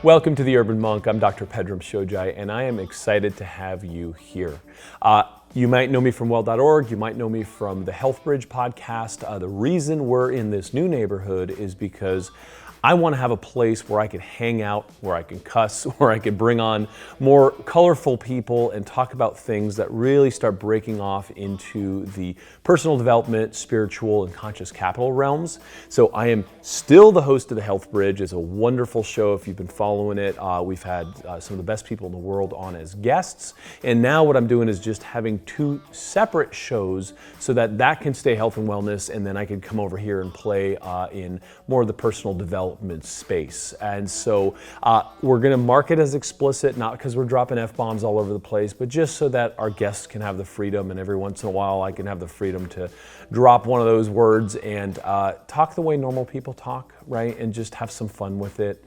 Welcome to the Urban Monk. I'm Dr. Pedram Shojai, and I am excited to have you here. You might know me from well.org. You might know me from the Health Bridge podcast. The reason we're in this new neighborhood is because I want to have a place where I can hang out, where I can cuss, where I can bring on more colorful people and talk about things that really start breaking off into the personal development, spiritual, and conscious capital realms. So I am still the host of the Health Bridge. It's a wonderful show if you've been following it. We've had some of the best people in the world on as guests. And now what I'm doing is just having two separate shows so that can stay health and wellness, and then I can come over here and play in more of the personal development space. And so we're going to mark it as explicit, not because we're dropping F-bombs all over the place, but just so that our guests can have the freedom, and every once in a while I can have the freedom to drop one of those words and talk the way normal people talk, right? And just have some fun with it.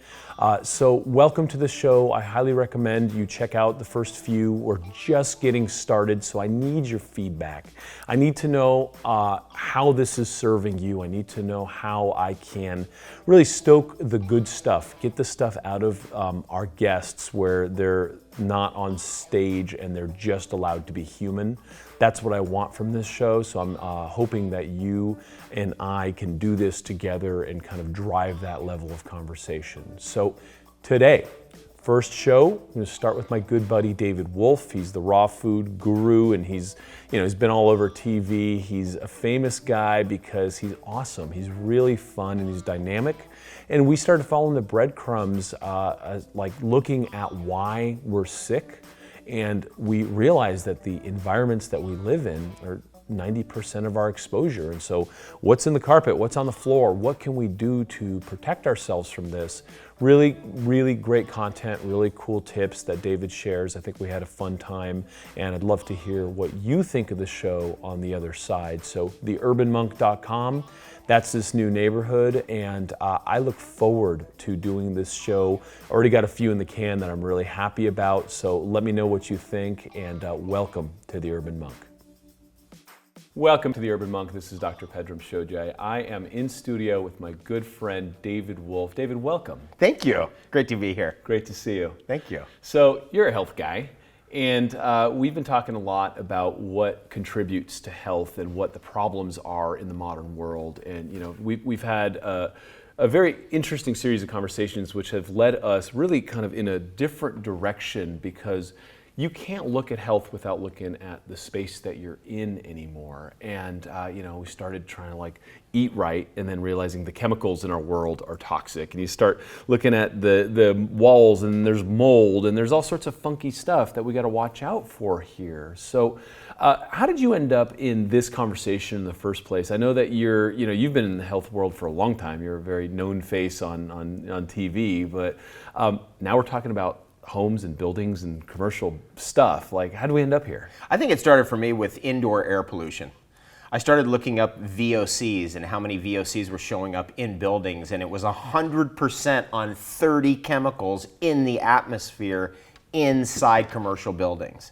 So welcome to the show. I highly recommend you check out the first few. We're just getting started, so I need your feedback. I need to know how this is serving you. I need to know how I can really stoke the good stuff, get the stuff out of our guests where they're not on stage and they're just allowed to be human. That's what I want from this show. So I'm hoping that you and I can do this together and kind of drive that level of conversation. So today, first show, I'm going to start with my good buddy David Wolfe. He's the raw food guru, and he's been all over TV. He's a famous guy because he's awesome. He's really fun and he's dynamic. And we started following the breadcrumbs, like looking at why we're sick. And we realized that the environments that we live in are 90% of our exposure. And so what's in the carpet, what's on the floor, what can we do to protect ourselves from this? Really, really great content, really cool tips that David shares. I think we had a fun time, and I'd love to hear what you think of the show on the other side. So theurbanmonk.com, that's this new neighborhood, and I look forward to doing this show. Already got a few in the can that I'm really happy about, so let me know what you think, and welcome to the Urban Monk. Welcome to the Urban Monk. This is Dr. Pedram Shojai. I am in studio with my good friend David Wolfe. David, welcome. Thank you. Great to be here. Great to see you. Thank you. So you're a health guy, and we've been talking a lot about what contributes to health and what the problems are in the modern world. And we've had a very interesting series of conversations which have led us really kind of in a different direction, because you can't look at health without looking at the space that you're in anymore. And we started trying to eat right, and then realizing the chemicals in our world are toxic. And you start looking at the walls, and there's mold, and there's all sorts of funky stuff that we got to watch out for here. So how did you end up in this conversation in the first place? I know that you've been in the health world for a long time. You're a very known face on TV, but now we're talking about homes and buildings and commercial stuff. How do we end up here? I think it started for me with indoor air pollution. I started looking up VOCs and how many VOCs were showing up in buildings, and it was 100% on 30 chemicals in the atmosphere inside commercial buildings.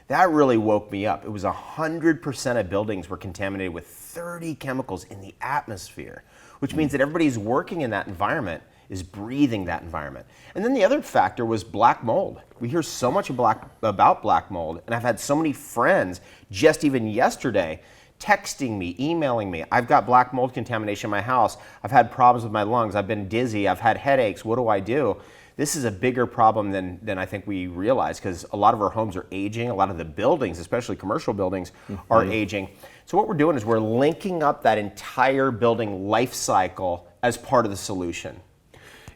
That really woke me up. It was 100% of buildings were contaminated with 30 chemicals in the atmosphere, which means that everybody who's working in that environment is breathing that environment. And then the other factor was black mold. We hear so much about black mold, and I've had so many friends just even yesterday texting me, emailing me, I've got black mold contamination in my house, I've had problems with my lungs, I've been dizzy, I've had headaches, what do I do? This is a bigger problem than I think we realize, because a lot of our homes are aging, a lot of the buildings, especially commercial buildings, are aging. So what we're doing is we're linking up that entire building life cycle as part of the solution.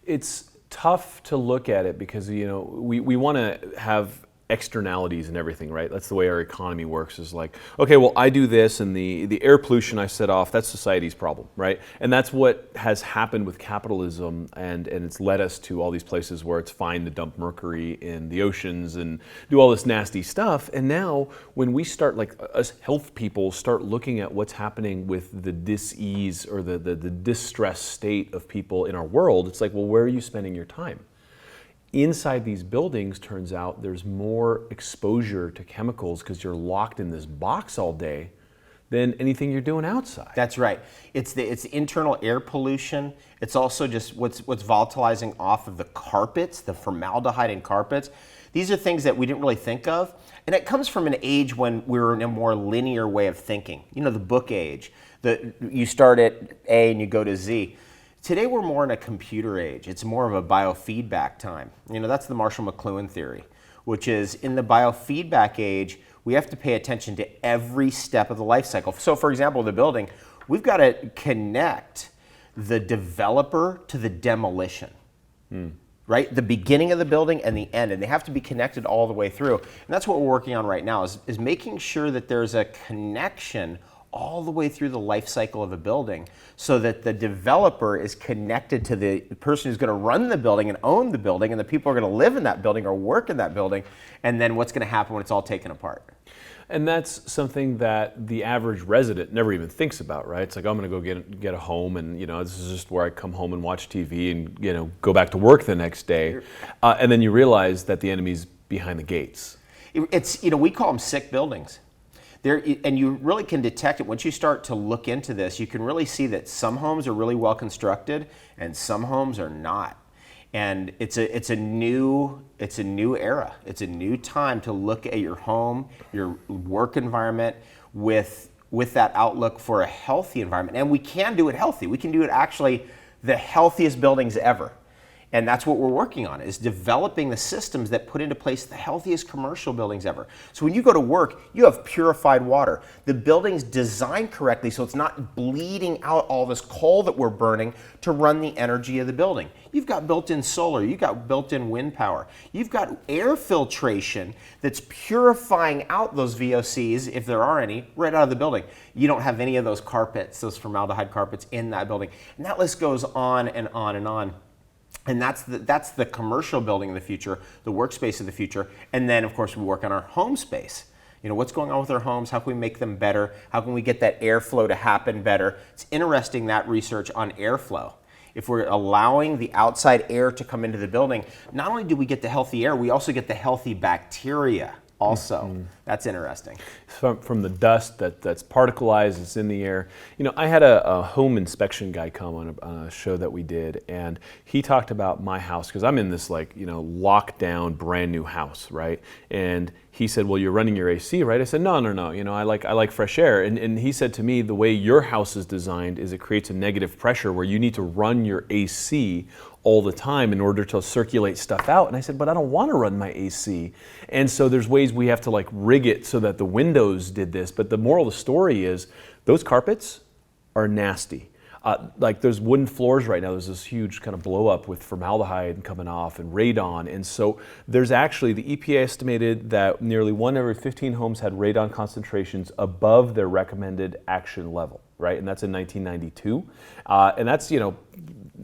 It's tough to look at it because we want to have externalities and everything, right? That's the way our economy works, is okay, well, I do this, and the air pollution I set off, that's society's problem, right? And that's what has happened with capitalism, and it's led us to all these places where it's fine to dump mercury in the oceans and do all this nasty stuff. And now when we start, us health people start looking at what's happening with the dis-ease or the distressed state of people in our world, it's well, where are you spending your time? Inside these buildings, turns out there's more exposure to chemicals because you're locked in this box all day than anything you're doing outside. That's right. It's the internal air pollution. It's also just what's volatilizing off of the carpets, the formaldehyde in carpets. These are things that we didn't really think of. And it comes from an age when we were in a more linear way of thinking. You know, the book age. You start at A and you go to Z. Today we're more in a computer age. It's more of a biofeedback time. You know, that's the Marshall McLuhan theory, which is in the biofeedback age, we have to pay attention to every step of the life cycle. So for example, the building, we've got to connect the developer to the demolition, right? The beginning of the building and the end, and they have to be connected all the way through. And that's what we're working on right now is making sure that there's a connection all the way through the life cycle of a building so that the developer is connected to the person who's going to run the building and own the building, and the people are going to live in that building or work in that building, and then what's going to happen when it's all taken apart. And that's something that the average resident never even thinks about, right? It's like, I'm going to go get a home, and this is just where I come home and watch TV and go back to work the next day. And then you realize that the enemy's behind the gates. It's we call them sick buildings. And you really can detect it once you start to look into this. You can really see that some homes are really well constructed and some homes are not. And it's a new era. It's a new time to look at your home, your work environment with that outlook for a healthy environment. And we can do it healthy. We can do it actually the healthiest buildings ever. And that's what we're working on, is developing the systems that put into place the healthiest commercial buildings ever. So when you go to work, you have purified water. The building's designed correctly so it's not bleeding out all this coal that we're burning to run the energy of the building. You've got built-in solar, you've got built-in wind power. You've got air filtration that's purifying out those VOCs, if there are any, right out of the building. You don't have any of those carpets, those formaldehyde carpets in that building. And that list goes on and on and on. And that's the commercial building of the future, the workspace of the future. And then, of course, we work on our home space. What's going on with our homes? How can we make them better? How can we get that airflow to happen better? It's interesting, that research on airflow. If we're allowing the outside air to come into the building, not only do we get the healthy air, we also get the healthy bacteria also. That's interesting. From the dust that's particleized, it's in the air. I had a home inspection guy come on a show that we did, and he talked about my house, because I'm in this locked down brand new house, right? And he said, well, you're running your AC, right? I said, no. I like fresh air. And he said to me, the way your house is designed is it creates a negative pressure where you need to run your AC all the time in order to circulate stuff out. And I said, but I don't want to run my AC. And so there's ways we have to rig it so that the windows did this. But the moral of the story is those carpets are nasty. There's wooden floors right now. There's this huge kind of blow up with formaldehyde coming off and radon. And so there's actually, the EPA estimated that nearly 1 every 15 homes had radon concentrations above their recommended action level, right? And that's in 1992. And that's,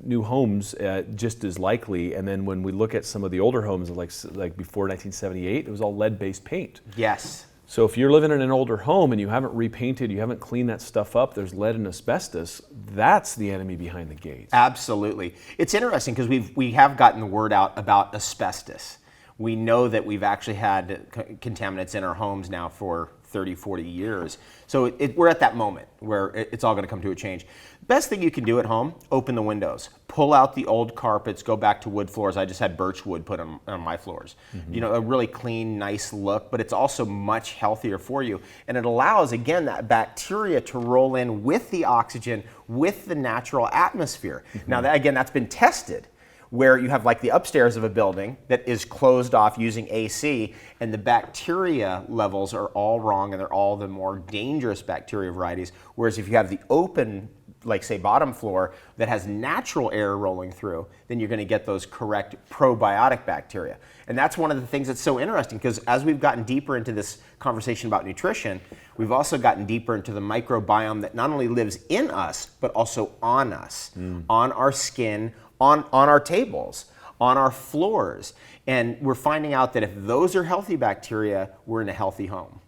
new homes just as likely. And then when we look at some of the older homes, like before 1978, it was all lead-based paint. Yes. So if you're living in an older home and you haven't repainted, you haven't cleaned that stuff up, there's lead and asbestos, that's the enemy behind the gates. Absolutely. It's interesting because we have gotten the word out about asbestos. We know that we've actually had contaminants in our homes now for 30, 40 years. So we're at that moment where it's all going to come to a change. Best thing you can do at home, open the windows. Pull out the old carpets, go back to wood floors. I just had birch wood put on my floors. A really clean, nice look, but it's also much healthier for you. And it allows, again, that bacteria to roll in with the oxygen, with the natural atmosphere. Now, that's been tested, where you have the upstairs of a building that is closed off using AC, and the bacteria levels are all wrong, and they're all the more dangerous bacteria varieties. Whereas if you have the open, say bottom floor, that has natural air rolling through, then you're going to get those correct probiotic bacteria. And that's one of the things that's so interesting, because as we've gotten deeper into this conversation about nutrition, we've also gotten deeper into the microbiome that not only lives in us, but also on us, on our skin, on our tables, on our floors. And we're finding out that if those are healthy bacteria, we're in a healthy home.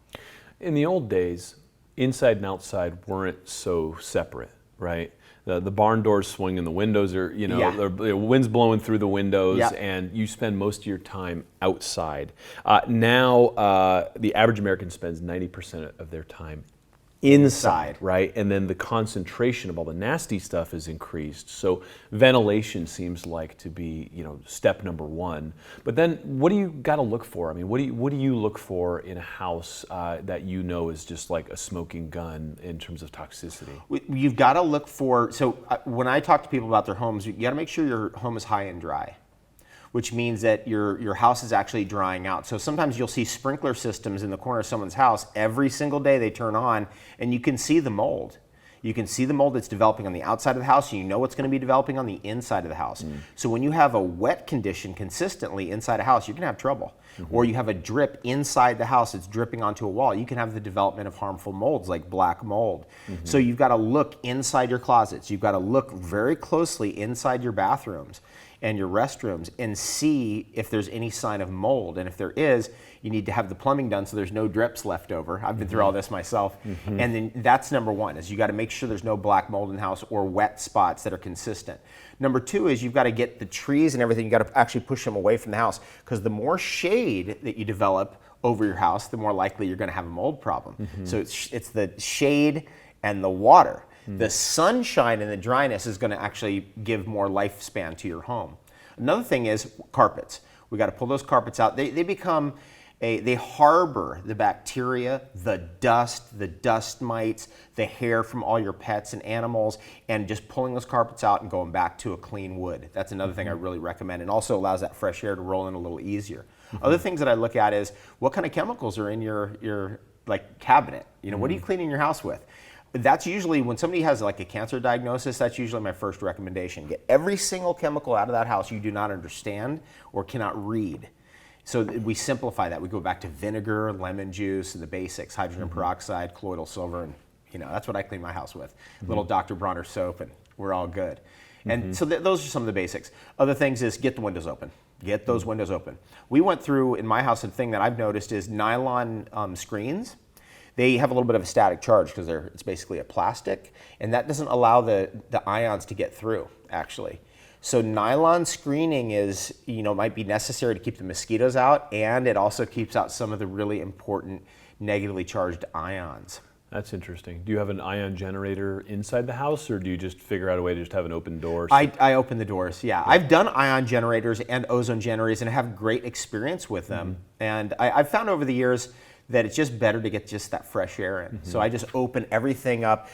In the old days, inside and outside weren't so separate, right? The barn doors swing and the windows are, the wind's blowing through the windows, and you spend most of your time outside. Now, the average American spends 90% of their time inside, right? And then the concentration of all the nasty stuff is increased. So ventilation seems like to be, step number one. But then what do you got to look for? I mean, what do you look for in a house that is just like a smoking gun in terms of toxicity? You've got to look for, when I talk to people about their homes, you got to make sure your home is high and dry, which means that your house is actually drying out. So sometimes you'll see sprinkler systems in the corner of someone's house. Every single day they turn on, and you can see the mold. You can see the mold that's developing on the outside of the house, and you know what's going to be developing on the inside of the house. So when you have a wet condition consistently inside a house, you can have trouble. Or you have a drip inside the house that's dripping onto a wall, you can have the development of harmful molds like black mold. So you've got to look inside your closets. You've got to look very closely inside your bathrooms and your restrooms and see if there's any sign of mold. And if there is, you need to have the plumbing done so there's no drips left over. I've been through all this myself. And then that's number one, is you got to make sure there's no black mold in the house or wet spots that are consistent. Number two is you've got to get the trees and everything, you got to actually push them away from the house, because the more shade that you develop over your house, the more likely you're going to have a mold problem. So it's the shade and the water. The sunshine and the dryness is going to actually give more lifespan to your home. Another thing is carpets. We got to pull those carpets out. They harbor the bacteria, the dust mites, the hair from all your pets and animals, and just pulling those carpets out and going back to a clean wood. That's another thing I really recommend, and also allows that fresh air to roll in a little easier. Other things that I look at is what kind of chemicals are in your cabinet. What are you cleaning your house with? That's usually, when somebody has like a cancer diagnosis, that's usually my first recommendation. Get every single chemical out of that house you do not understand or cannot read. So we simplify that. We go back to vinegar, lemon juice, and the basics: hydrogen peroxide, colloidal silver, and that's what I clean my house with. Little Dr. Bronner soap, and we're all good. And so those are some of the basics. Other things is get the windows open. Get those windows open. We went through, in my house, a thing that I've noticed is nylon screens. They have a little bit of a static charge because it's basically a plastic, and that doesn't allow the ions to get through, actually. So nylon screening might be necessary to keep the mosquitoes out, and it also keeps out some of the really important negatively charged ions. That's interesting. Do you have an ion generator inside the house, or do you just figure out a way to just have an open door? I open the doors, yeah. I've done ion generators and ozone generators and I have great experience with them. And I've found over the years that it's just better to get just that fresh air in. So I just open everything up.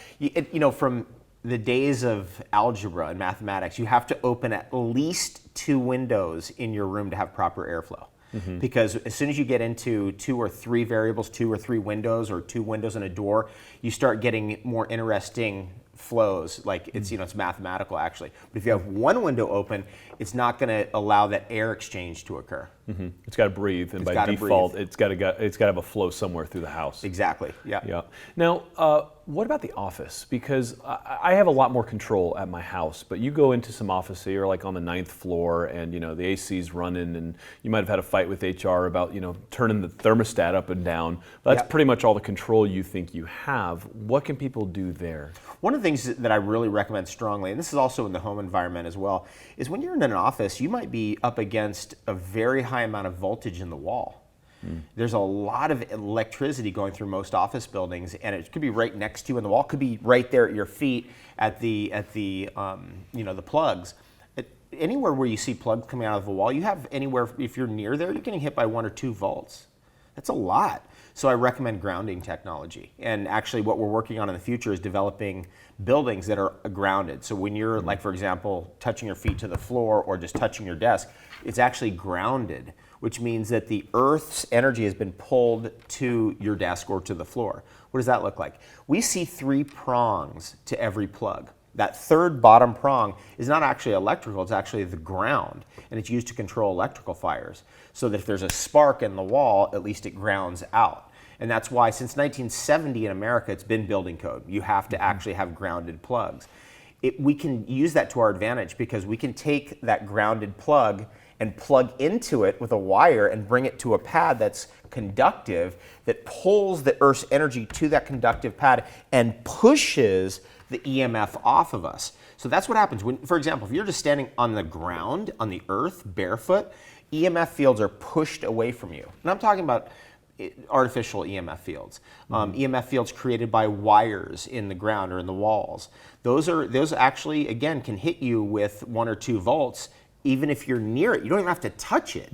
From the days of algebra and mathematics, you have to open at least 2 windows in your room to have proper airflow. Because as soon as you get into 2 or 3 variables, 2 or 3 windows, or 2 windows and a door, you start getting more interesting flows. Like it's mathematical actually. But if you have 1 window open, it's not going to allow that air exchange to occur. It's got to breathe, and by default, it's got to have a flow somewhere through the house. Exactly. Yeah. Yeah. Now, what about the office? Because I have a lot more control at my house, but you go into some office, say you're like on the 9th floor, and the AC's running, and you might have had a fight with HR about turning the thermostat up and down. That's pretty much all the control you think you have. What can people do there? One of the things that I really recommend strongly, and this is also in the home environment as well, is when you're in an office, you might be up against a very high amount of voltage in the wall. There's a lot of electricity going through most office buildings, and it could be right next to you in the wall. It could be right there at your feet at the plugs. Anywhere where you see plugs coming out of the wall, you have anywhere, if you're near there, you're getting hit by 1 or 2 volts. That's a lot. So I recommend grounding technology. And actually what we're working on in the future is developing buildings that are grounded. So when you're, like, for example, touching your feet to the floor or just touching your desk, it's actually grounded, which means that the Earth's energy has been pulled to your desk or to the floor. What does that look like? We see 3 prongs to every plug. That third bottom prong is not actually electrical, it's actually the ground, and it's used to control electrical fires. So that if there's a spark in the wall, at least it grounds out. And that's why since 1970 in America, it's been building code. You have to actually have grounded plugs. We can use that to our advantage because we can take that grounded plug and plug into it with a wire and bring it to a pad that's conductive, that pulls the Earth's energy to that conductive pad and pushes the EMF off of us. So that's what happens when, for example, if you're just standing on the ground, on the earth, barefoot, EMF fields are pushed away from you. And I'm talking about artificial EMF fields. EMF fields created by wires in the ground or in the walls. Those actually, again, can hit you with 1 or 2 volts, even if you're near it. You don't even have to touch it.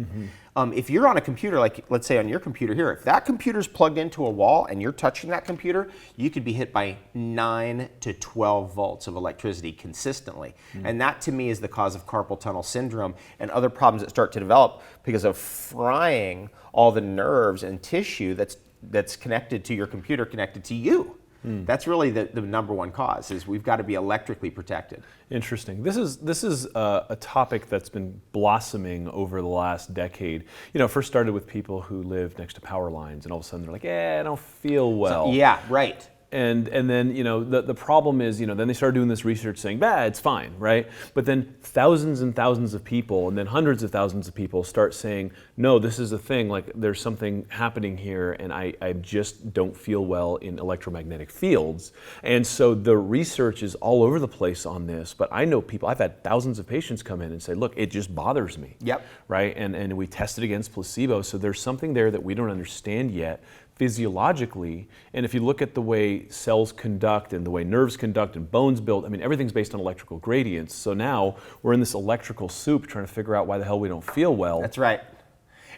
If you're on a computer, like let's say on your computer here, if that computer's plugged into a wall and you're touching that computer, you could be hit by 9 to 12 volts of electricity consistently. And that to me is the cause of carpal tunnel syndrome and other problems that start to develop because of frying all the nerves and tissue that's connected to your computer, connected to you. That's really the number one cause, is we've got to be electrically protected. Interesting. This is a topic that's been blossoming over the last decade. You know, it first started with people who live next to power lines, and all of a sudden they're like, I don't feel well. Yeah, right. And then, you know, the problem is, you know, then they started doing this research saying, it's fine, right? But then thousands and thousands of people, and then hundreds of thousands of people start saying, no, this is a thing, like there's something happening here, and I just don't feel well in electromagnetic fields. And so the research is all over the place on this, but I know people, I've had thousands of patients come in and say, look, it just bothers me. Yep. Right? And we tested against placebo, so there's something there that we don't understand yet physiologically. And if you look at the way cells conduct and the way nerves conduct and bones build, I mean, everything's based on electrical gradients. So now we're in this electrical soup trying to figure out why the hell we don't feel well. That's right.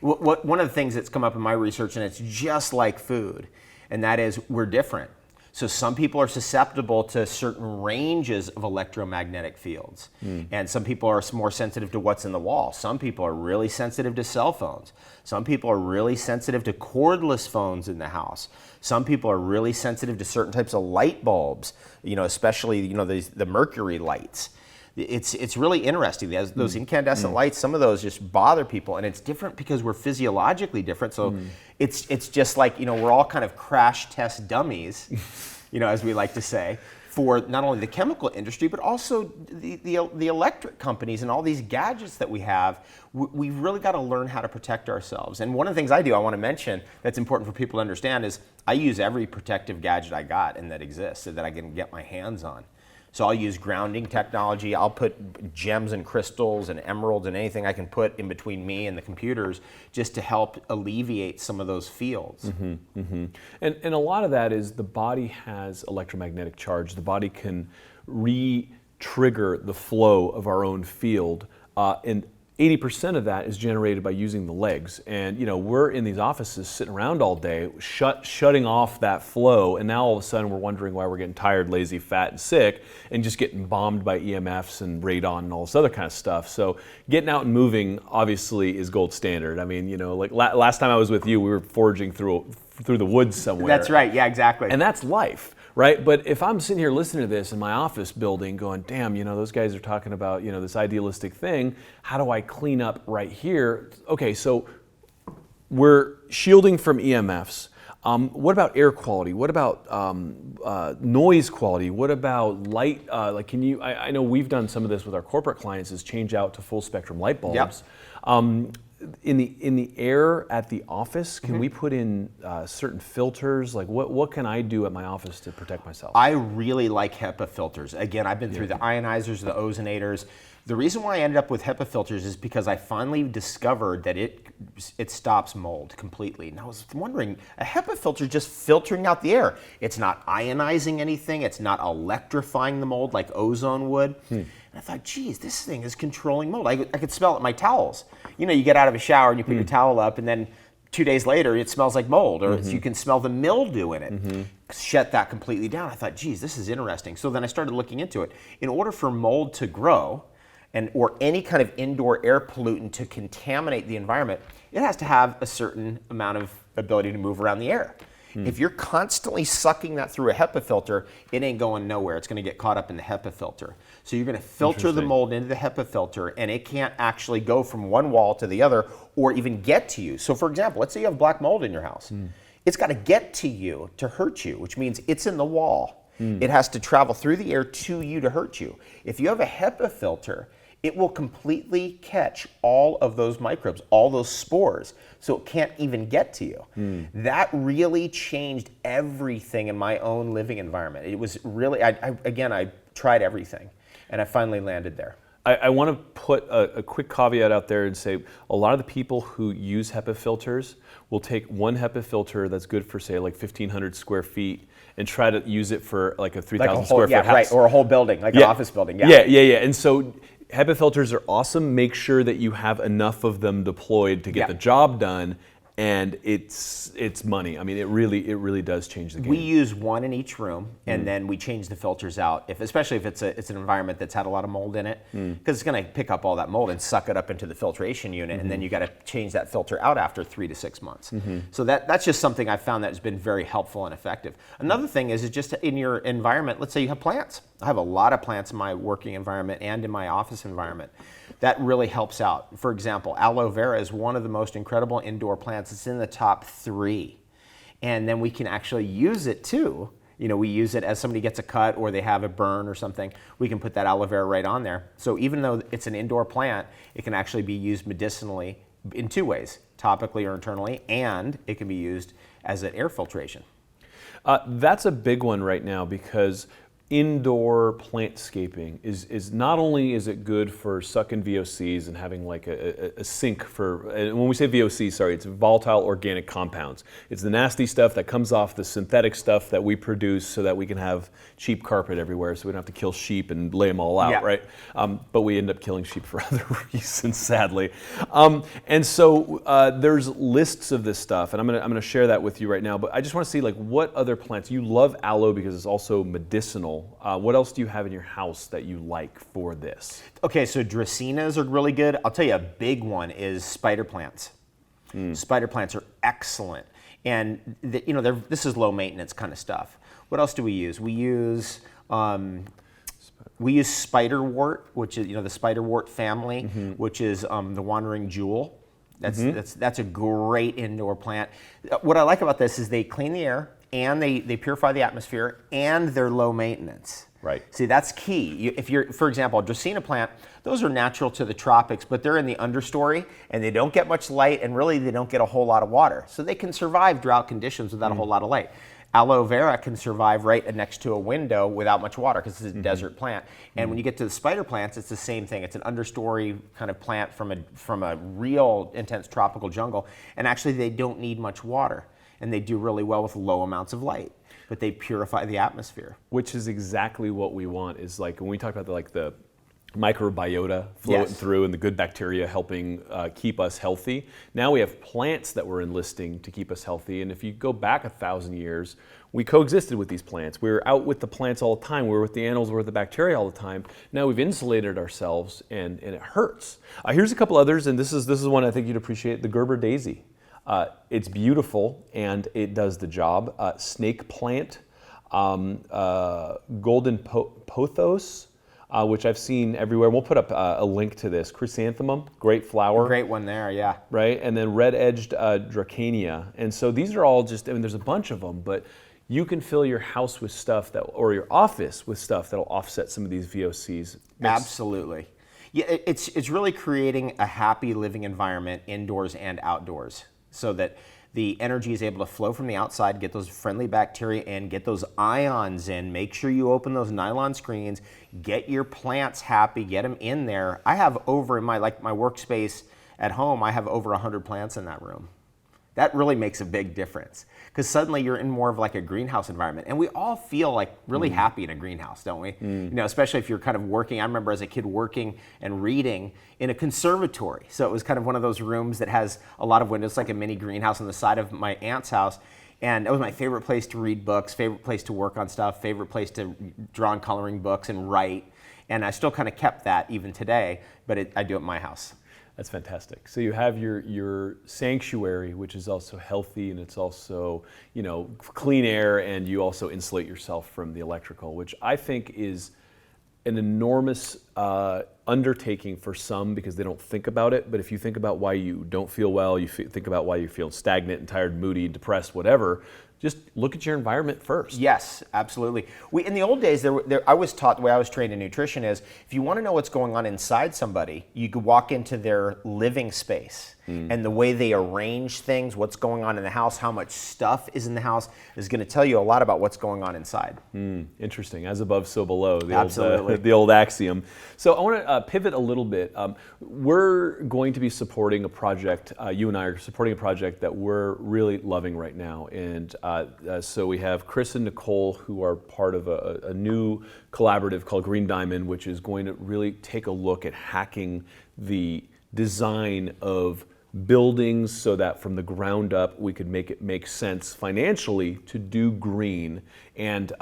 One of the things that's come up in my research, and it's just like food, and that is we're different. So some people are susceptible to certain ranges of electromagnetic fields. And some people are more sensitive to what's in the wall. Some people are really sensitive to cell phones. Some people are really sensitive to cordless phones in the house. Some people are really sensitive to certain types of light bulbs, you know, especially, you know, the mercury lights. It's really interesting. Those incandescent lights, some of those just bother people, and it's different because we're physiologically different. So it's just like, you know, we're all kind of crash test dummies, you know, as we like to say, for not only the chemical industry, but also the electric companies and all these gadgets that we have. We've really got to learn how to protect ourselves. And one of the things I do, I want to mention that's important for people to understand, is I use every protective gadget I got and that exists so that I can get my hands on. So I'll use grounding technology. I'll put gems and crystals and emeralds and anything I can put in between me and the computers just to help alleviate some of those fields. And a lot of that is the body has electromagnetic charge. The body can re-trigger the flow of our own field. And 80% of that is generated by using the legs. And, you know, we're in these offices sitting around all day, shutting off that flow, and now all of a sudden we're wondering why we're getting tired, lazy, fat, and sick, and just getting bombed by EMFs and radon and all this other kind of stuff. So getting out and moving obviously is gold standard. I mean, you know, like last time I was with you, we were foraging through the woods somewhere. That's right, yeah, exactly. And that's life. Right, but if I'm sitting here listening to this in my office building going, damn, you know, those guys are talking about, you know, this idealistic thing, how do I clean up right here? Okay, so we're shielding from EMFs. What about air quality? What about noise quality? What about light? Like, can you, I know we've done some of this with our corporate clients, is change out to full spectrum light bulbs. Yep. In the air at the office, can we put in certain filters? Like what can I do at my office to protect myself? I really like HEPA filters. Again, I've been through the ionizers, the ozonators. The reason why I ended up with HEPA filters is because I finally discovered that it stops mold completely. And I was wondering, a HEPA filter is just filtering out the air. It's not ionizing anything. It's not electrifying the mold like ozone would. And I thought, geez, this thing is controlling mold. I could smell it in my towels. You know, you get out of a shower and you put your towel up, and then 2 days later it smells like mold, or you can smell the mildew in it. Shut that completely down. I thought, geez, this is interesting. So then I started looking into it. In order for mold to grow, or any kind of indoor air pollutant to contaminate the environment, it has to have a certain amount of ability to move around the air. If you're constantly sucking that through a HEPA filter, it ain't going nowhere. It's going to get caught up in the HEPA filter. So you're going to filter the mold into the HEPA filter, and it can't actually go from one wall to the other or even get to you. So for example, let's say you have black mold in your house. It's got to get to you to hurt you, which means it's in the wall. It has to travel through the air to you to hurt you. If you have a HEPA filter, it will completely catch all of those microbes, all those spores, so it can't even get to you. That really changed everything in my own living environment. It was really, I tried everything, and I finally landed there. I want to put a quick caveat out there and say a lot of the people who use HEPA filters will take one HEPA filter that's good for, say, like 1,500 square feet and try to use it for like a 3,000 square foot house. Right, or a whole building, like an office building. Yeah. And so HEPA filters are awesome. Make sure that you have enough of them deployed to get the job done. And it's money. I mean, it really does change the game. We use one in each room, and then we change the filters out. Especially if it's an environment that's had a lot of mold in it, because it's going to pick up all that mold and suck it up into the filtration unit, and then you got to change that filter out after 3 to 6 months. So that's just something I've found that has been very helpful and effective. Another thing is just in your environment. Let's say you have plants. I have a lot of plants in my working environment and in my office environment. That really helps out. For example, aloe vera is one of the most incredible indoor plants. It's in the top 3. And then we can actually use it too. You know, we use it as somebody gets a cut or they have a burn or something. We can put that aloe vera right on there. So even though it's an indoor plant, it can actually be used medicinally in 2 ways, topically or internally, and it can be used as an air filtration. That's a big one right now because indoor plantscaping is not only is it good for sucking VOCs and having like a sink for, and when we say VOC, sorry, it's volatile organic compounds. It's the nasty stuff that comes off the synthetic stuff that we produce so that we can have cheap carpet everywhere so we don't have to kill sheep and lay them all out, right? But we end up killing sheep for other reasons, sadly. And so there's lists of this stuff, and I'm gonna share that with you right now, but I just wanna see like what other plants, you love aloe because it's also medicinal. What else do you have in your house that you like for this? Okay, so dracaenas are really good. I'll tell you a big one is spider plants. Spider plants are excellent. And this is low maintenance kind of stuff. What else do we use? We use spiderwort, which is the spiderwort family, which is the wandering jewel. That's a great indoor plant. What I like about this is they clean the air and they purify the atmosphere and they're low maintenance. Right. See, that's key. If you're, for example, a dracaena plant, those are natural to the tropics, but they're in the understory and they don't get much light and really they don't get a whole lot of water. So they can survive drought conditions without a whole lot of light. Aloe vera can survive right next to a window without much water because it's a desert plant. And when you get to the spider plants, it's the same thing. It's an understory kind of plant from a real intense tropical jungle. And actually they don't need much water. And they do really well with low amounts of light, but they purify the atmosphere. Which is exactly what we want. Is like when we talk about the microbiota flowing through and the good bacteria helping keep us healthy. Now we have plants that we're enlisting to keep us healthy. And if you go back 1,000 years, we coexisted with these plants. We were out with the plants all the time. We were with the animals, we were with the bacteria all the time. Now we've insulated ourselves and it hurts. Here's a couple others, and this is one I think you'd appreciate, the Gerber daisy. It's beautiful and it does the job. Snake plant, golden pothos, which I've seen everywhere. We'll put up a link to this. Chrysanthemum, great flower. Great one there, yeah. Right, and then red-edged dracaena. And so these are all just, there's a bunch of them, but you can fill your house with stuff or your office with stuff that'll offset some of these VOCs. Absolutely. Yeah, it's really creating a happy living environment indoors and outdoors, so that the energy is able to flow from the outside, get those friendly bacteria in, get those ions in. Make sure you open those nylon screens, get your plants happy, get them in there. I have over in my workspace at home, I have over 100 plants in that room. That really makes a big difference because suddenly you're in more of like a greenhouse environment. And we all feel like really happy in a greenhouse, don't we? Especially if you're kind of working. I remember as a kid working and reading in a conservatory. So it was kind of one of those rooms that has a lot of windows, like a mini greenhouse on the side of my aunt's house. And it was my favorite place to read books, favorite place to work on stuff, favorite place to draw and coloring books and write. And I still kind of kept that even today, but I do it at my house. That's fantastic. So you have your sanctuary, which is also healthy, and it's also clean air, and you also insulate yourself from the electrical, which I think is an enormous undertaking for some because they don't think about it. But if you think about why you don't feel well, you think about why you feel stagnant and tired, moody, depressed, whatever, just look at your environment first. Yes, absolutely. In the old days, I was taught, the way I was trained in nutrition is, if you want to know what's going on inside somebody, you could walk into their living space. And the way they arrange things, what's going on in the house, how much stuff is in the house, is going to tell you a lot about what's going on inside. Interesting. As above, so below. Absolutely. The old axiom. So I want to pivot a little bit. We're going to be supporting a project, you and I are supporting a project that we're really loving right now. And so we have Chris and Nicole, who are part of a new collaborative called Green Diamond, which is going to really take a look at hacking the design of buildings so that from the ground up we could make it make sense financially to do green and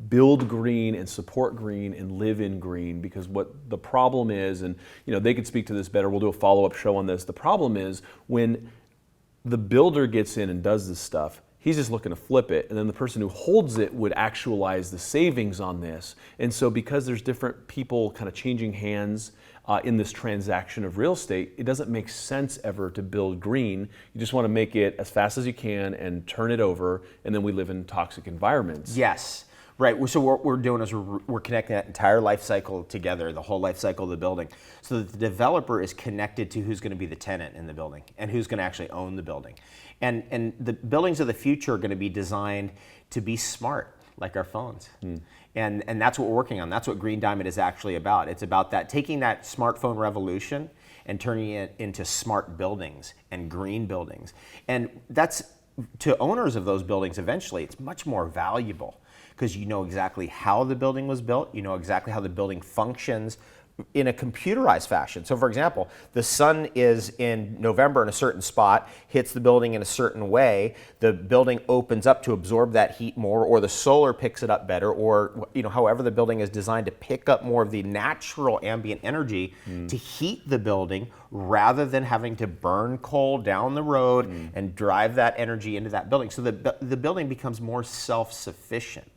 build green and support green and live in green. Because what the problem is, and they could speak to this better, we'll do a follow-up show on this. The problem is when the builder gets in and does this stuff, he's just looking to flip it, and then the person who holds it would actualize the savings on this. And so because there's different people kind of changing hands in this transaction of real estate, it doesn't make sense ever to build green. You just want to make it as fast as you can and turn it over, and then we live in toxic environments. Yes. Right. So what we're doing is we're connecting that entire life cycle together, the whole life cycle of the building, so that the developer is connected to who's going to be the tenant in the building and who's going to actually own the building. And the buildings of the future are going to be designed to be smart, like our phones. And that's what we're working on. That's what Green Diamond is actually about. It's about that, taking that smartphone revolution and turning it into smart buildings and green buildings. And that's, to owners of those buildings eventually, it's much more valuable, because you know exactly how the building was built, you know exactly how the building functions in a computerized fashion. So for example, the sun is in November in a certain spot, hits the building in a certain way, the building opens up to absorb that heat more, or the solar picks it up better, or however the building is designed to pick up more of the natural ambient energy to heat the building, rather than having to burn coal down the road and drive that energy into that building. So the building becomes more self-sufficient.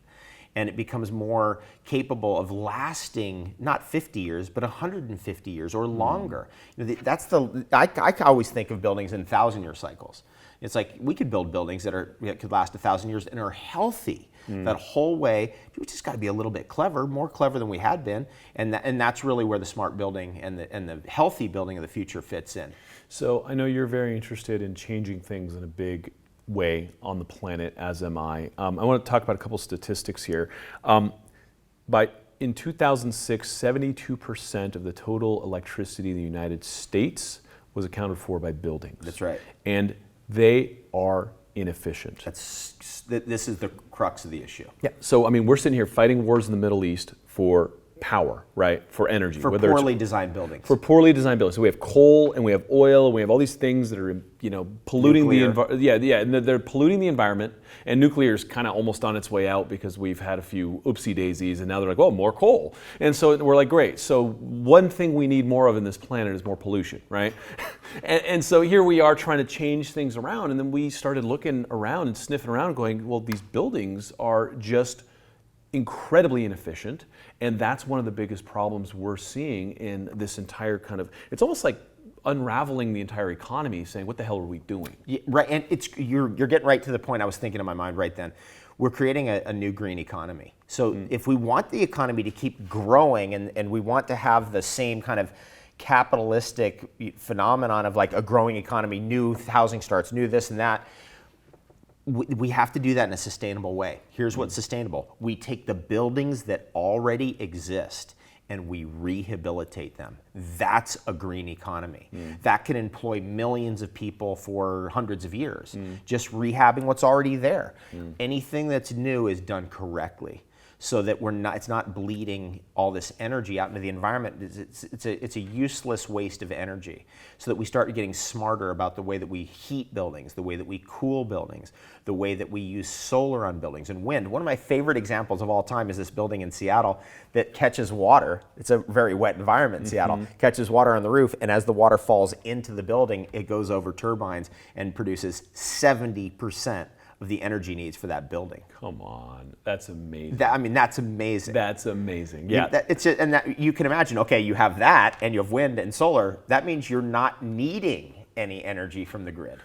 And it becomes more capable of lasting not 50 years, but 150 years or longer. I always think of buildings in 1,000-year cycles. It's like we could build buildings that could last 1,000 years and are healthy that whole way. We just got to be a little bit clever, more clever than we had been, and that's really where the smart building and the healthy building of the future fits in. So I know you're very interested in changing things in a big way on the planet, as am I. I want to talk about a couple statistics here. In 2006, 72% of the total electricity in the United States was accounted for by buildings. That's right. And they are inefficient. This is the crux of the issue. Yeah. So, we're sitting here fighting wars in the Middle East for power, right? For energy. For poorly designed buildings. For poorly designed buildings. So we have coal and we have oil and we have all these things that are, polluting the environment. Yeah, and they're polluting the environment. And nuclear is kind of almost on its way out because we've had a few oopsie daisies, and now they're like, oh, more coal. And so we're like, great. So one thing we need more of in this planet is more pollution, right? and so here we are trying to change things around, and then we started looking around and sniffing around and going, well, these buildings are just incredibly inefficient, and that's one of the biggest problems we're seeing in this entire kind of, it's almost like unraveling the entire economy, saying, what the hell are we doing? Yeah, right, and you're getting right to the point I was thinking in my mind right then. We're creating a new green economy. So if we want the economy to keep growing, and we want to have the same kind of capitalistic phenomenon of like a growing economy, new housing starts, new this and that, we have to do that in a sustainable way. Here's what's sustainable. We take the buildings that already exist and we rehabilitate them. That's a green economy. That can employ millions of people for hundreds of years, just rehabbing what's already there. Anything that's new is done correctly, so that it's not bleeding all this energy out into the environment. It's a useless waste of energy, so that we start getting smarter about the way that we heat buildings, the way that we cool buildings, the way that we use solar on buildings and wind. One of my favorite examples of all time is this building in Seattle that catches water. It's a very wet environment in Seattle, catches water on the roof, and as the water falls into the building, it goes over turbines and produces 70% of the energy needs for that building. Come on, that's amazing. That's amazing. That's amazing. Yeah, you can imagine. Okay, you have that, and you have wind and solar. That means you're not needing any energy from the grid.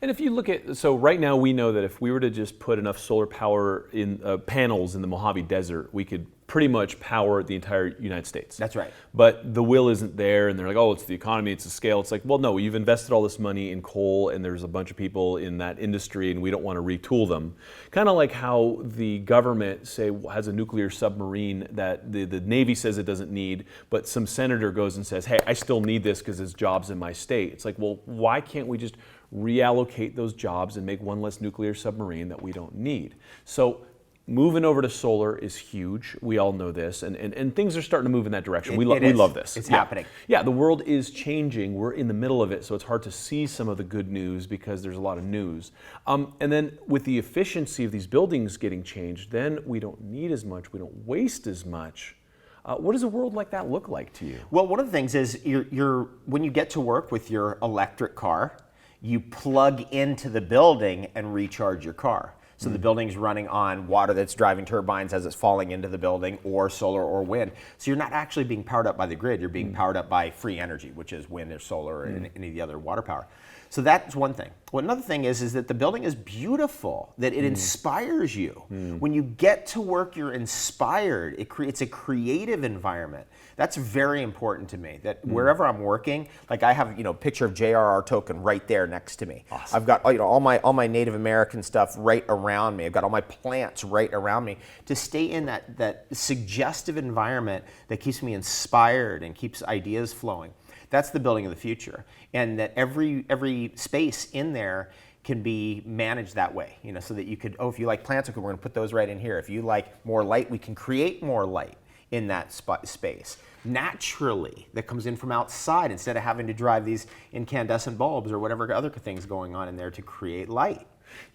And if you look at, so right now we know that if we were to just put enough solar power in panels in the Mojave Desert, we could pretty much power the entire United States. That's right. But the will isn't there, and they're like, oh, it's the economy, it's the scale. It's like, well, no, you've invested all this money in coal, and there's a bunch of people in that industry, and we don't want to retool them. Kind of like how the government, say, has a nuclear submarine that the Navy says it doesn't need, but some senator goes and says, hey, I still need this because there's jobs in my state. It's like, well, why can't we just reallocate those jobs and make one less nuclear submarine that we don't need? So moving over to solar is huge. We all know this, and things are starting to move in that direction. We love this. It's happening. Yeah, the world is changing. We're in the middle of it, so it's hard to see some of the good news because there's a lot of news. And then with the efficiency of these buildings getting changed, then we don't need as much, we don't waste as much. What does a world like that look like to you? Well, one of the things is when you get to work with your electric car, you plug into the building and recharge your car. So the building's running on water that's driving turbines as it's falling into the building, or solar or wind. So you're not actually being powered up by the grid, you're being powered up by free energy, which is wind or solar or any of the other water power. So that's one thing. Well, another thing is that the building is beautiful, that it inspires you. When you get to work, you're inspired. It creates a creative environment. That's very important to me, that wherever I'm working, like I have, a picture of JRR token right there next to me. Awesome. I've got, all my Native American stuff right around me. I've got all my plants right around me to stay in that suggestive environment that keeps me inspired and keeps ideas flowing. That's the building of the future, and that every space in there can be managed that way, so that you could, if you like plants, okay, we're gonna put those right in here. If you like more light, we can create more light in that space. Naturally, that comes in from outside instead of having to drive these incandescent bulbs or whatever other things going on in there to create light.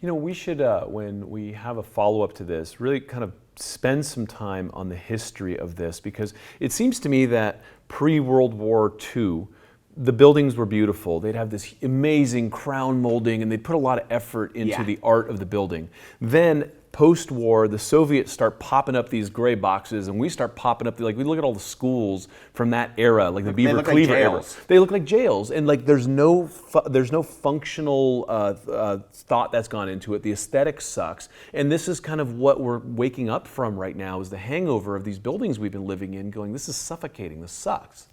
We should, when we have a follow-up to this, really kind of spend some time on the history of this, because it seems to me that pre-World War II, the buildings were beautiful. They'd have this amazing crown molding, and they'd put a lot of effort into the art of the building. Then post-war, the Soviets start popping up these gray boxes, and we start popping up, we look at all the schools from that era, like the Beaver Cleaver era. They look like jails, and there's no functional thought that's gone into it. The aesthetic sucks, and this is kind of what we're waking up from right now, is the hangover of these buildings we've been living in, going, this is suffocating, this sucks.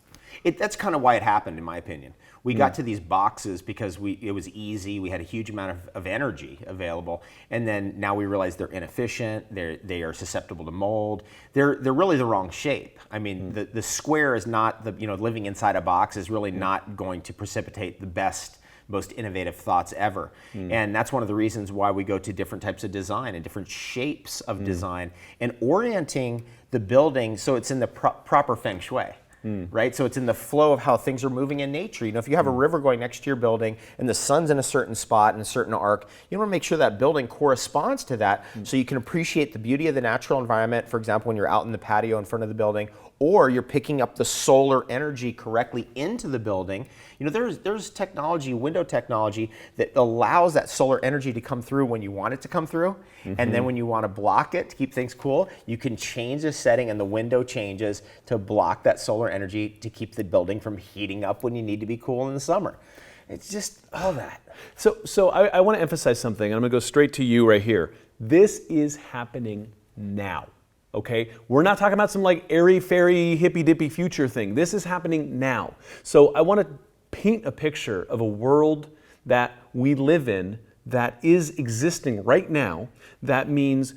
That's kind of why it happened, in my opinion. We got to these boxes because it was easy. We had a huge amount of energy available, and then now we realize they're inefficient. They are susceptible to mold. They're really the wrong shape. I mean, the square is not living inside a box is really not going to precipitate the best, most innovative thoughts ever. And that's one of the reasons why we go to different types of design and different shapes of design, and orienting the building so it's in the proper feng shui. Right? So it's in the flow of how things are moving in nature. If you have a river going next to your building and the sun's in a certain spot in a certain arc, you want to make sure that building corresponds to that so you can appreciate the beauty of the natural environment. For example, when you're out in the patio in front of the building, or you're picking up the solar energy correctly into the building. There's technology, window technology, that allows that solar energy to come through when you want it to come through. And then when you want to block it to keep things cool, you can change the setting and the window changes to block that solar energy to keep the building from heating up when you need to be cool in the summer. It's just all that. So I want to emphasize something. I'm going to go straight to you right here. This is happening now. Okay, we're not talking about some airy-fairy, hippy-dippy future thing. This is happening now. So I want to paint a picture of a world that we live in that is existing right now. That means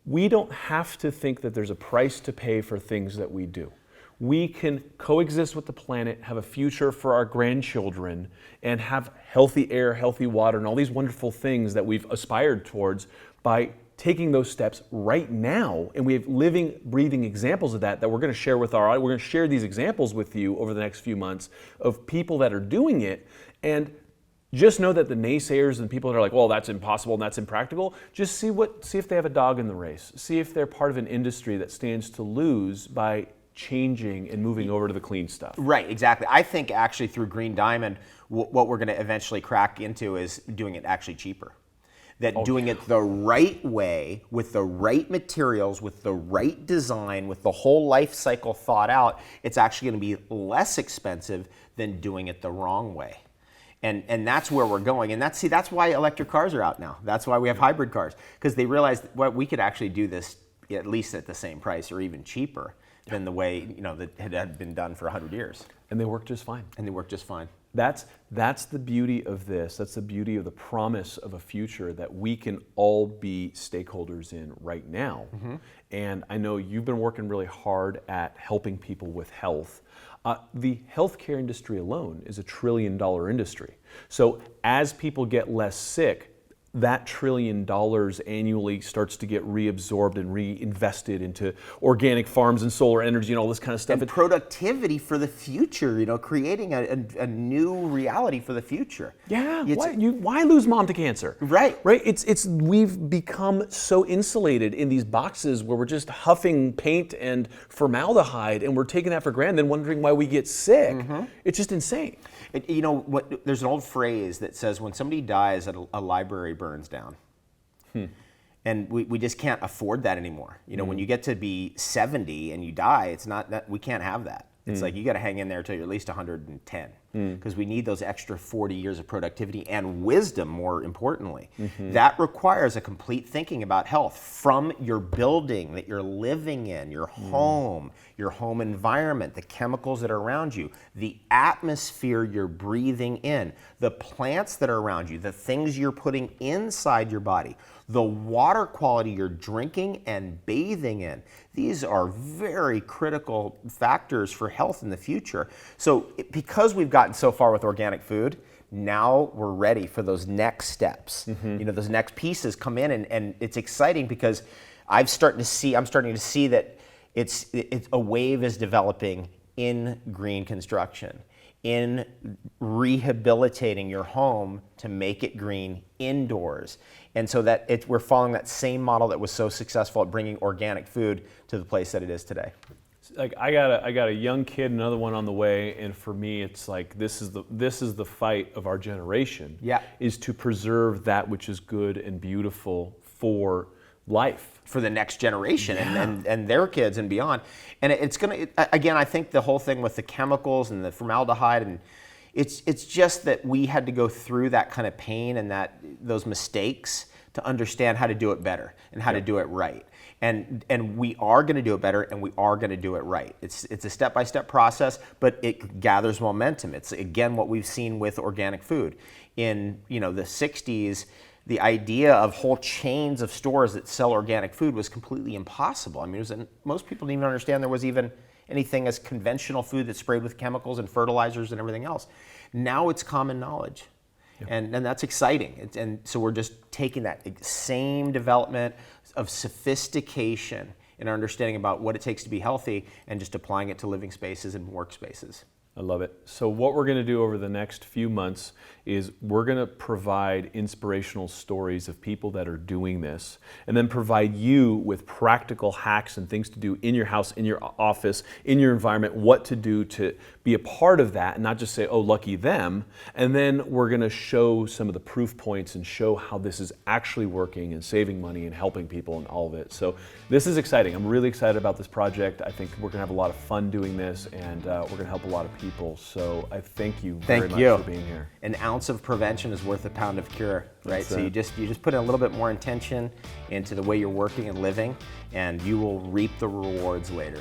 we don't have to think that there's a price to pay for things that we do. We can coexist with the planet, have a future for our grandchildren, and have healthy air, healthy water, and all these wonderful things that we've aspired towards by taking those steps right now. And we have living, breathing examples of that we're going to share with our audience. We're going to share these examples with you over the next few months of people that are doing it. And just know that the naysayers and people that are like, well, that's impossible and that's impractical, just see if they have a dog in the race. See if they're part of an industry that stands to lose by changing and moving over to the clean stuff. Right, exactly. I think actually through Green Diamond, what we're going to eventually crack into is doing it actually cheaper. Doing it the right way, with the right materials, with the right design, with the whole life cycle thought out, it's actually going to be less expensive than doing it the wrong way. And that's where we're going. And that's why electric cars are out now. That's why we have hybrid cars, because they realized we could actually do this at least at the same price or even cheaper than the way that had been done for 100 years. And they work just fine. That's the beauty of this. That's the beauty of the promise of a future that we can all be stakeholders in right now. And I know you've been working really hard at helping people with health. The healthcare industry alone is a $1 trillion industry. So as people get less sick, that $1 trillion annually starts to get reabsorbed and reinvested into organic farms and solar energy and all this kind of stuff. And productivity for the future, creating a new reality for the future. Yeah, why lose mom to cancer? Right. We've become so insulated in these boxes where we're just huffing paint and formaldehyde, and we're taking that for granted and wondering why we get sick. It's just insane. There's an old phrase that says when somebody dies, a library burns down. And we just can't afford that anymore. When you get to be 70 and you die, it's not that we can't have that. It's like you got to hang in there till you're at least 110, because we need those extra 40 years of productivity and wisdom, more importantly. That requires a complete thinking about health from your building that you're living in, your home environment, the chemicals that are around you, the atmosphere you're breathing in, the plants that are around you, the things you're putting inside your body, the water quality you're drinking and bathing in. These are very critical factors for health in the future. So because we've gotten so far with organic food, now we're ready for those next steps. Those next pieces come in, and it's exciting because I'm starting to see that it's a wave is developing in green construction, in rehabilitating your home to make it green indoors. And so that we're following that same model that was so successful at bringing organic food to the place that it is today. Like I got a young kid, another one on the way, and for me it's like this is the fight of our generation. Is to preserve that which is good and beautiful for life, for the next generation and their kids and beyond. And it's gonna again, I think the whole thing with the chemicals and the formaldehyde, and it's just that we had to go through that kind of pain and those mistakes to understand how to do it better and how to do it right. And we are going to do it better, and we are going to do it right. It's a step-by-step process, but it gathers momentum. It's again what we've seen with organic food. In the 60s, the idea of whole chains of stores that sell organic food was completely impossible. I mean, most people didn't even understand there was even anything as conventional food that's sprayed with chemicals and fertilizers and everything else. Now it's common knowledge. And that's exciting. And so we're just taking that same development of sophistication in our understanding about what it takes to be healthy and just applying it to living spaces and workspaces. I love it. So what we're going to do over the next few months is we're going to provide inspirational stories of people that are doing this, and then provide you with practical hacks and things to do in your house, in your office, in your environment, what to do to be a part of that and not just say, oh, lucky them. And then we're going to show some of the proof points and show how this is actually working and saving money and helping people and all of it. So this is exciting. I'm really excited about this project. I think we're going to have a lot of fun doing this, and we're going to help a lot of people. So I thank you very much for being here. An ounce of prevention is worth a pound of cure, right? So you just put in a little bit more intention into the way you're working and living, and you will reap the rewards later.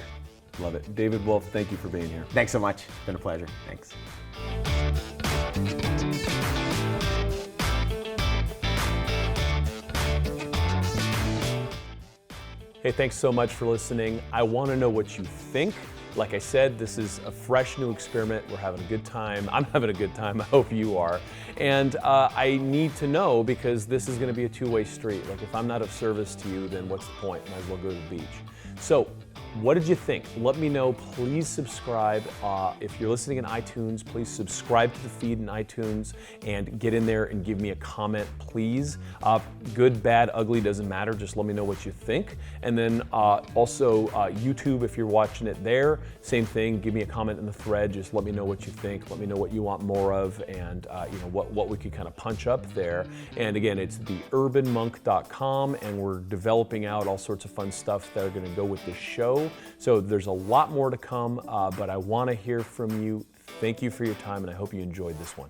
Love it. David Wolfe, thank you for being here. Thanks so much. It's been a pleasure. Thanks. Hey, thanks so much for listening. I want to know what you think. Like I said, this is a fresh new experiment. We're having a good time. I'm having a good time. I hope you are. And I need to know, because this is going to be a two-way street. Like, if I'm not of service to you, then what's the point? Might as well go to the beach. So what did you think? Let me know. Please subscribe. If you're listening in iTunes, please subscribe to the feed in iTunes and get in there and give me a comment, please. Good, bad, ugly, doesn't matter. Just let me know what you think. And then also YouTube, if you're watching it there, same thing. Give me a comment in the thread. Just let me know what you think. Let me know what you want more of, and what we could kind of punch up there. And again, it's theurbanmonk.com, and we're developing out all sorts of fun stuff that are going to go with this show. So there's a lot more to come, but I want to hear from you. Thank you for your time, and I hope you enjoyed this one.